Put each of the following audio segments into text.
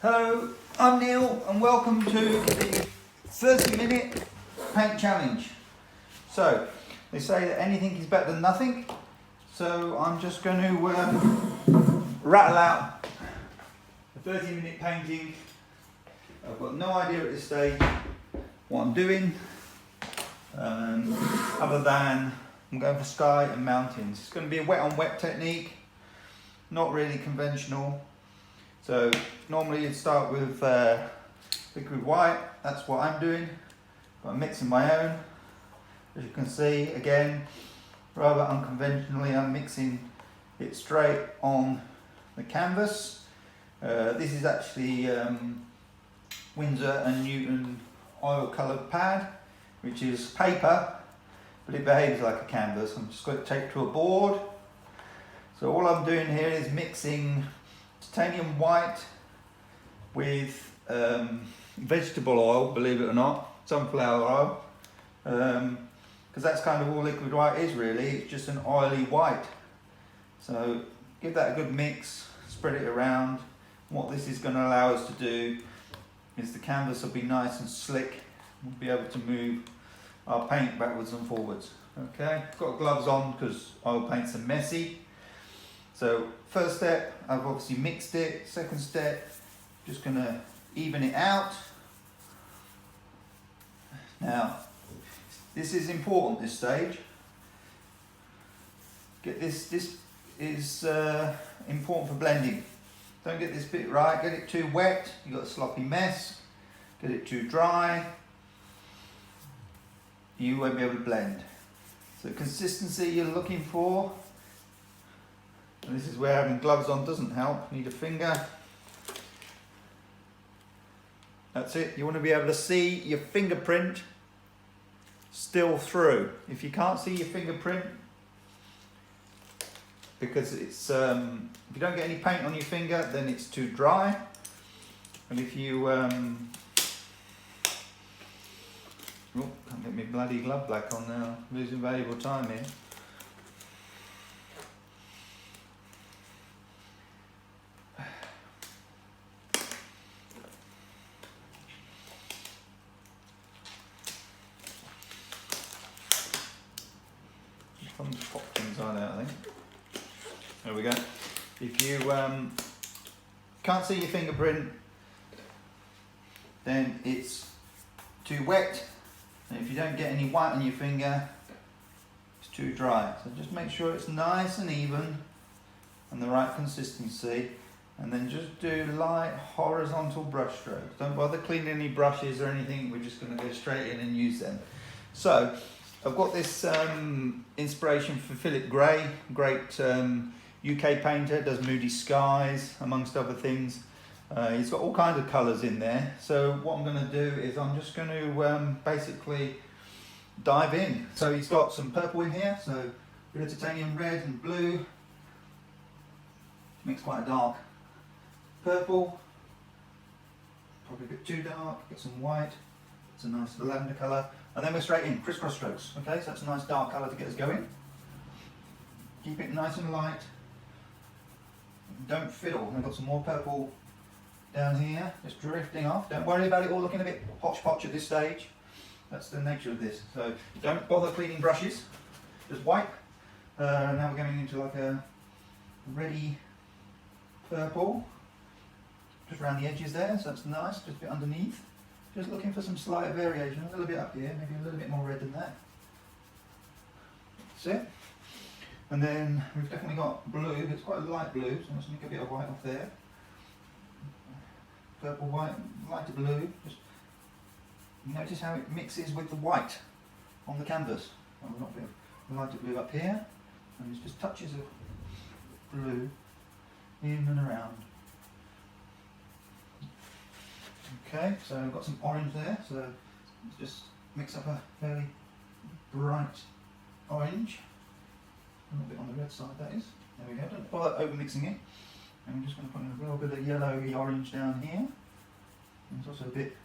Hello, I'm Neil and welcome to the 30-minute paint challenge. So, they say that anything is better than nothing, so I'm just going to rattle out a 30-minute painting. I've got no idea at this stage what I'm doing, other than I'm going for sky and mountains. It's going to be a wet on wet technique, not really conventional. So normally you'd start with liquid white, that's what I'm doing, but I'm mixing my own. As you can see, again, rather unconventionally, I'm mixing it straight on the canvas. This is actually Winsor & Newton oil coloured pad, which is paper, but it behaves like a canvas. I'm just going to take it to a board. So all I'm doing here is mixing titanium white with vegetable oil, believe it or not, sunflower oil, because that's kind of all liquid white is really. It's just an oily white. So give that a good mix, spread it around. What this is going to allow us to do is the canvas will be nice and slick. We'll be able to move our paint backwards and forwards. Okay, got gloves on because oil paints are messy. So first step, I've obviously mixed it. Second step, just going to even it out. Now, this is important, this stage. Get this is important for blending. Don't get this bit right, get it too wet, you've got a sloppy mess. Get it too dry, you won't be able to blend. So the consistency you're looking for, and this is where having gloves on doesn't help. Need a finger. That's it. You want to be able to see your fingerprint still through. If you can't see your fingerprint, because it's if you don't get any paint on your finger, then it's too dry. And if you can't get my bloody glove back on now. Losing valuable time here. Some pop things on there, I think. There we go. If you can't see your fingerprint, then it's too wet. And if you don't get any white on your finger, it's too dry. So just make sure it's nice and even and the right consistency. And then just do light horizontal brush strokes. Don't bother cleaning any brushes or anything. We're just going to go straight in and use them. So I've got this inspiration from Philip Gray, great UK painter, does Moody Skies, amongst other things. He's got all kinds of colours in there. So what I'm going to do is I'm just going to basically dive in. So he's got some purple in here, so a bit of titanium red and blue. Makes quite a dark purple, probably a bit too dark. Get some white, it's a nice lavender colour. And then we're straight in, crisscross strokes. Okay, so that's a nice dark colour to get us going. Keep it nice and light. Don't fiddle. I've got some more purple down here, just drifting off. Don't worry about it all looking a bit hodgepodge at this stage. That's the nature of this. So don't bother cleaning brushes, just wipe. Now we're going into like a reddy purple, just around the edges there, so that's nice, just a bit underneath. Just looking for some slight variation, a little bit up here, maybe a little bit more red than that. That's it. And then we've definitely got blue, it's quite a light blue, so I'm just going to get a bit of white off there. Purple, white, lighter blue. Just notice how it mixes with the white on the canvas. I've got a bit of lighter blue up here, and it's just touches of blue in and around. Okay, so I've got some orange there, so let's just mix up a fairly bright orange. A little bit on the red side, that is. There we go, don't bother over mixing it. And I'm just going to put a little bit of yellowy orange down here. And there's also a bit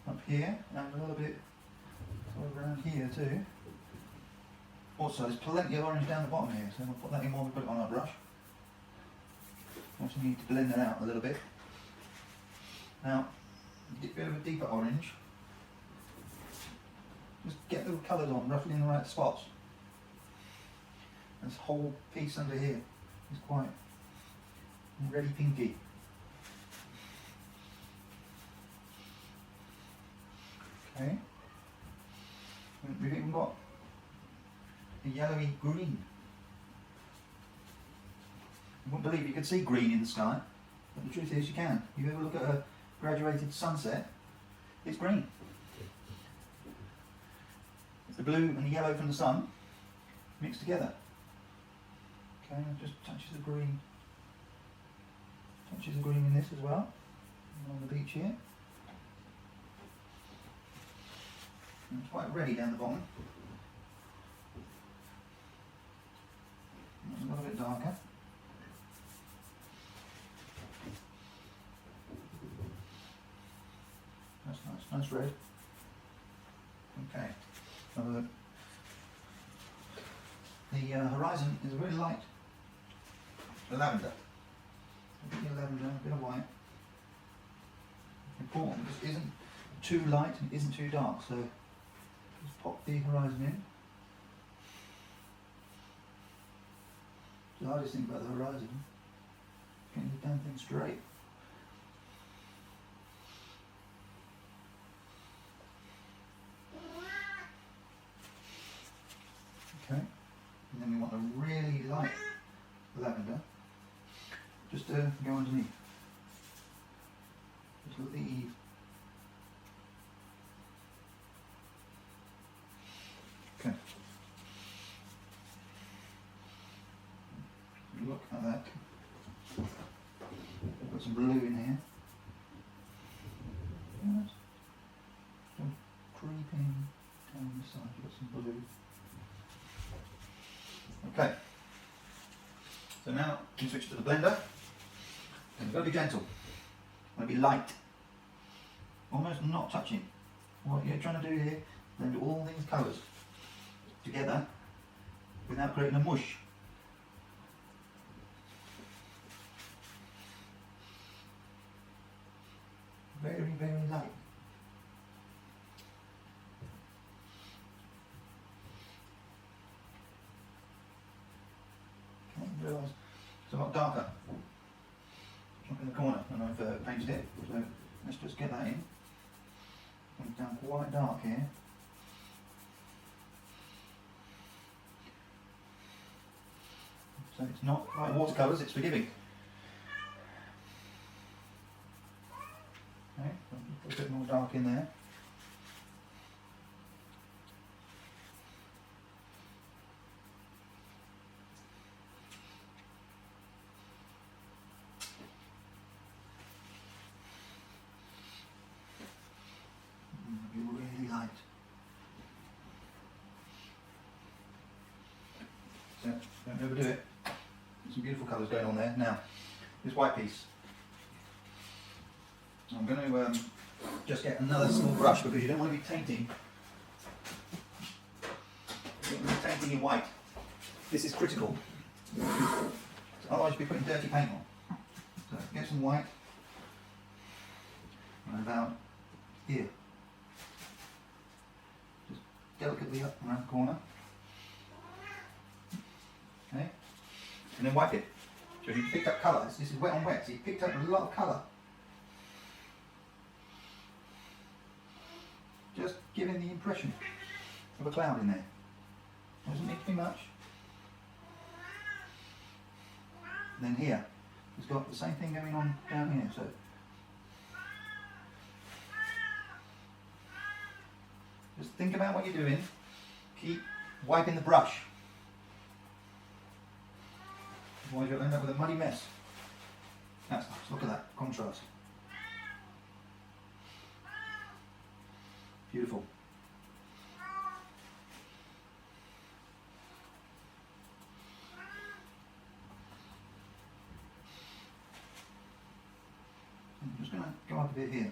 up here, and a little bit sort of around here too. Also, there's plenty of orange down the bottom here, so we'll put that in while we put it on our brush. Also need to blend that out a little bit. Now, a bit of a deeper orange. Just get the colours on roughly in the right spots. This whole piece under here is quite reddy pinky. Okay. We've even got a yellowy green. You wouldn't believe you could see green in the sky, but the truth is you can. You ever look at a graduated sunset, it's green. It's the blue and the yellow from the sun mixed together. Okay, just touches the green. Touches the green in this as well. On the beach here. And it's quite reddy down the bottom. It's a little bit darker. That's nice red. Okay. The horizon is a really light lavender. A bit of lavender, a bit of white. Important, this isn't too light and isn't too dark, so just pop the horizon in. The hardest thing about the horizon, getting the damn thing straight. Okay, and then we want a really light lavender just to go underneath. Just leave. Okay. Look at that. We've got some blue in here. Yes. Still creeping down the side. We've got some blue. Okay. So now you switch to the blender. And you've got to be gentle. You've got to be light. Almost not touching. What you're trying to do here, blend all these colours together without creating a mush. Very, very light. Okay, realise it's a lot darker. Up in the corner and I've painted it. So let's just get that in. It's down quite dark here. So it's not like watercolours, it's forgiving. Okay, put a bit more dark in there. Be really light. So don't overdo it. Some beautiful colours going on there. Now, this white piece. I'm going to just get another small brush because you don't want to be tainting. You don't want to be tainting in white. This is critical. Otherwise you'll be putting dirty paint on. So get some white. And about here. Just delicately up around the corner. Okay. And then wipe it. So you picked up colour. This is wet on wet, so you picked up a lot of colour. Just giving the impression of a cloud in there. Doesn't need to be much. And then here, it's got the same thing going on down here. So just think about what you're doing. Keep wiping the brush. Otherwise you'll end up with a muddy mess. That's nice. Look at that contrast. Beautiful. I'm just going to go up a bit here,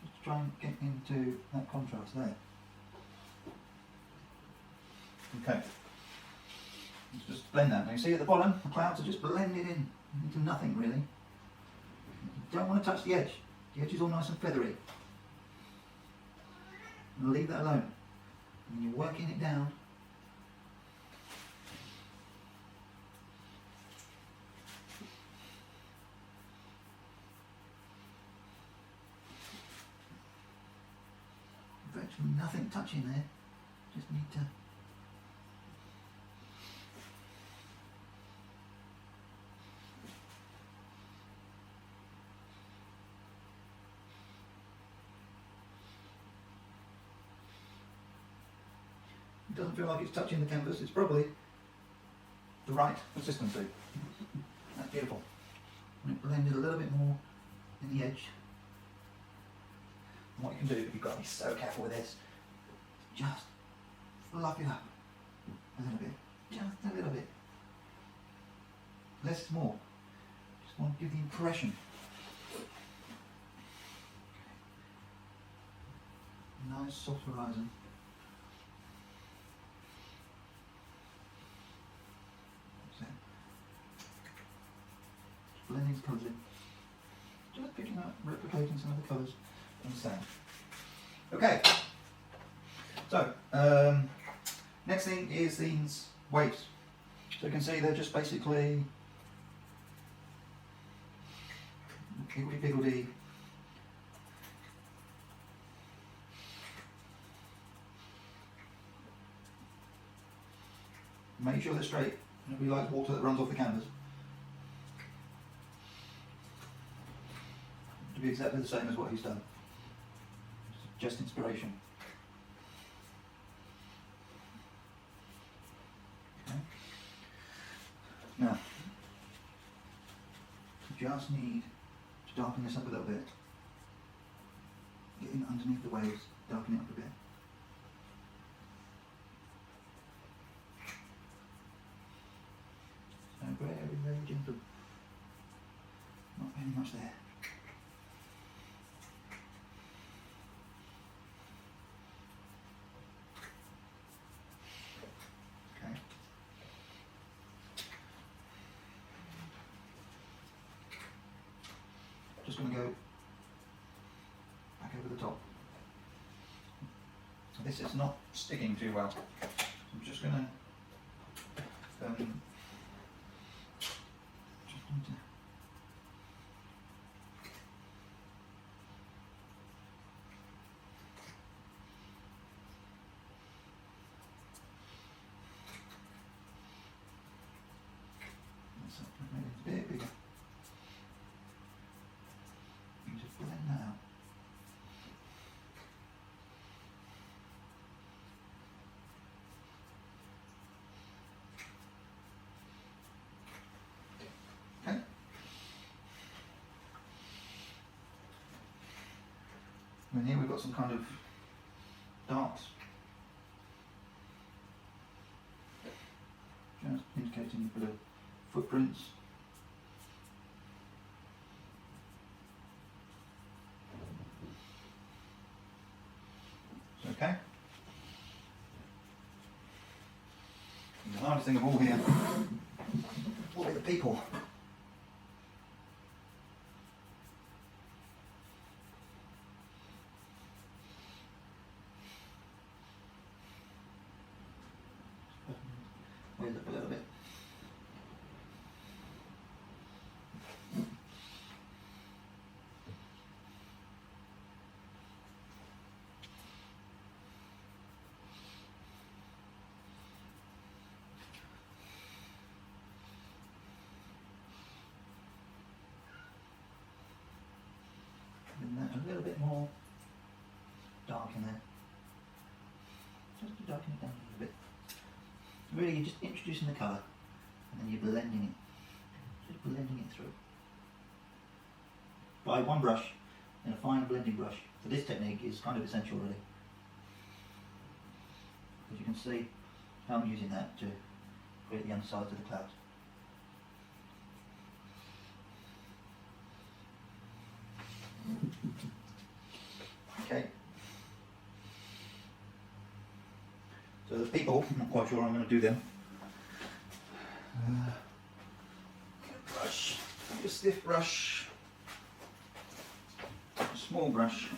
just to try and get into that contrast there. Okay. Let's just blend that. Now you see at the bottom, the clouds are just blended in into nothing really. You don't want to touch the edge. The edge is all nice and feathery. And leave that alone. And you're working it down. Virtually nothing touching there. Just need to. It doesn't feel like it's touching the canvas. It's probably the right consistency. That's beautiful. And it blended a little bit more in the edge. And what you can do, you've got to be so careful with this, just fluff it up a little bit, just a little bit. Less is more. Just want to give the impression. Nice soft horizon. Blending colours in. Just picking up, replicating some of the colours on the sand. Okay. So, next thing is these waves. So you can see they're just basically higgledy-piggledy make sure they're straight. Nobody likes water that runs off the canvas. To be exactly the same as what he's done. Just inspiration. Okay. Now, you just need to darken this up a little bit. Get in underneath the waves, darken it up a bit. So very, very gentle. Not very much there. Just going to go back over the top. So this is not sticking too well. I'm just going to just need to make it a bit bigger. Just blend that out. Okay. And here we've got some kind of darks. Just indicating a bit of footprints. Okay. And the hardest thing of all here will be the people. Wait up a little bit. And that a little bit more dark in there. Just to darken it down a little bit. Really, you're just introducing the colour and then you're blending it. Just blending it through. By one brush and a fine blending brush. So this technique is kind of essential really. As you can see how I'm using that to create the undersides of the clouds. Okay. So the people, I'm not quite sure how I'm going to do them. Get a brush, get a stiff brush. small brush.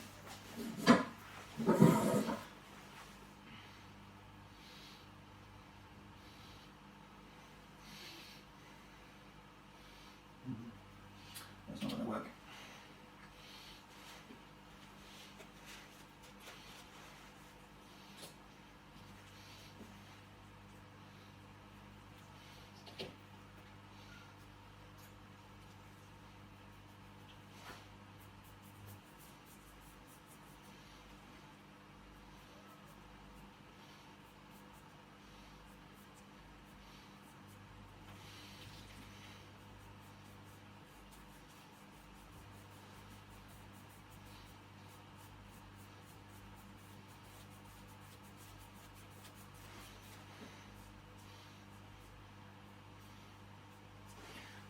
That's not going to work.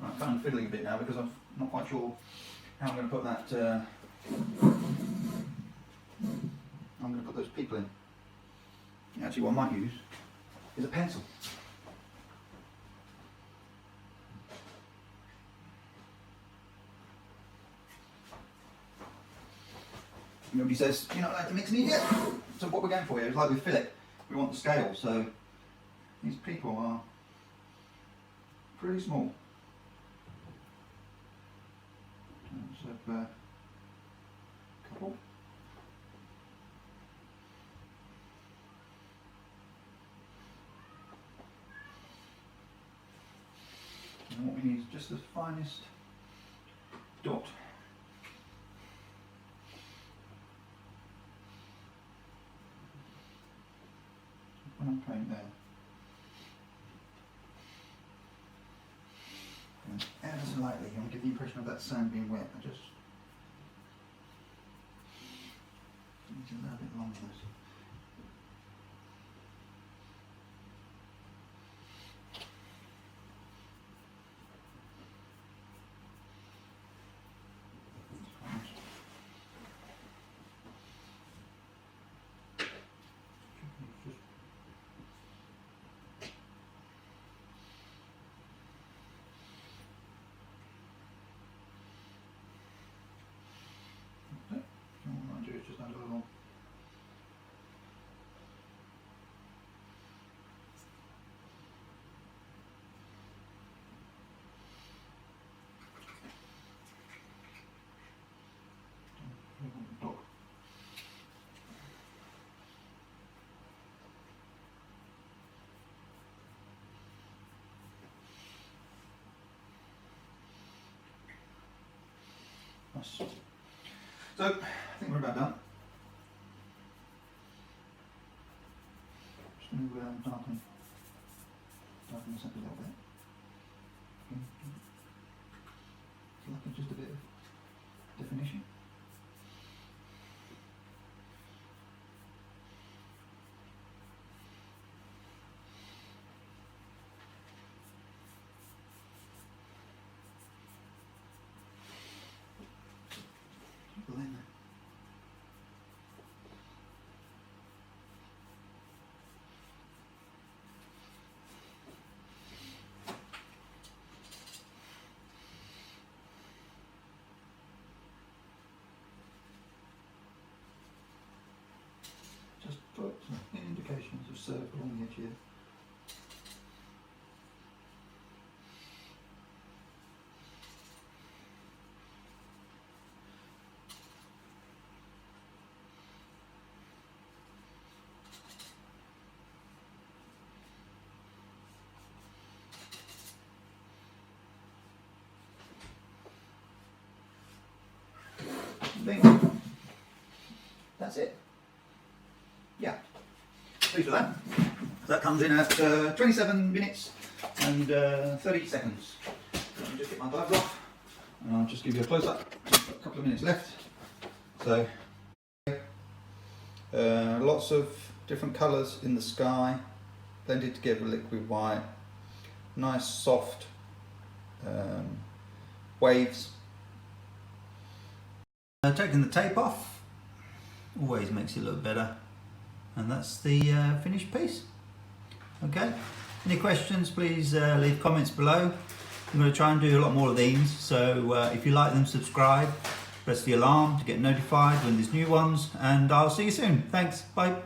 Right, I'm kind of fiddling a bit now because I'm not quite sure how I'm going to put that. I'm going to put those people in. Actually, what I might use is a pencil. Nobody says you're not allowed to mix media. So what we're going for here is like with fillet, we want the scale. So these people are pretty small. So a couple. And what we need is just the finest dot. When I'm playing there. And ever so lightly, I want to give the impression of that sand being wet. I just need to allow a bit longer. All I do is just add a little. Dot. Nice. So, I think we're about done. Just going to darken this up a little bit. So like just a bit of definition. Blend that. Just put some indications of circle on the edge here. Bing. That's it. Yeah. Pleased with that. That comes in at 27 minutes and 30 seconds. Let me just get my gloves off and I'll just give you a close up. Got a couple of minutes left. So, lots of different colours in the sky, blended together with liquid white. Nice soft waves. Taking the tape off always makes it look better, and that's the finished piece. Okay, any questions, please leave comments below. I'm going to try and do a lot more of these, so if you like them, subscribe, press the alarm to get notified when there's new ones, and I'll see you soon. Thanks, bye.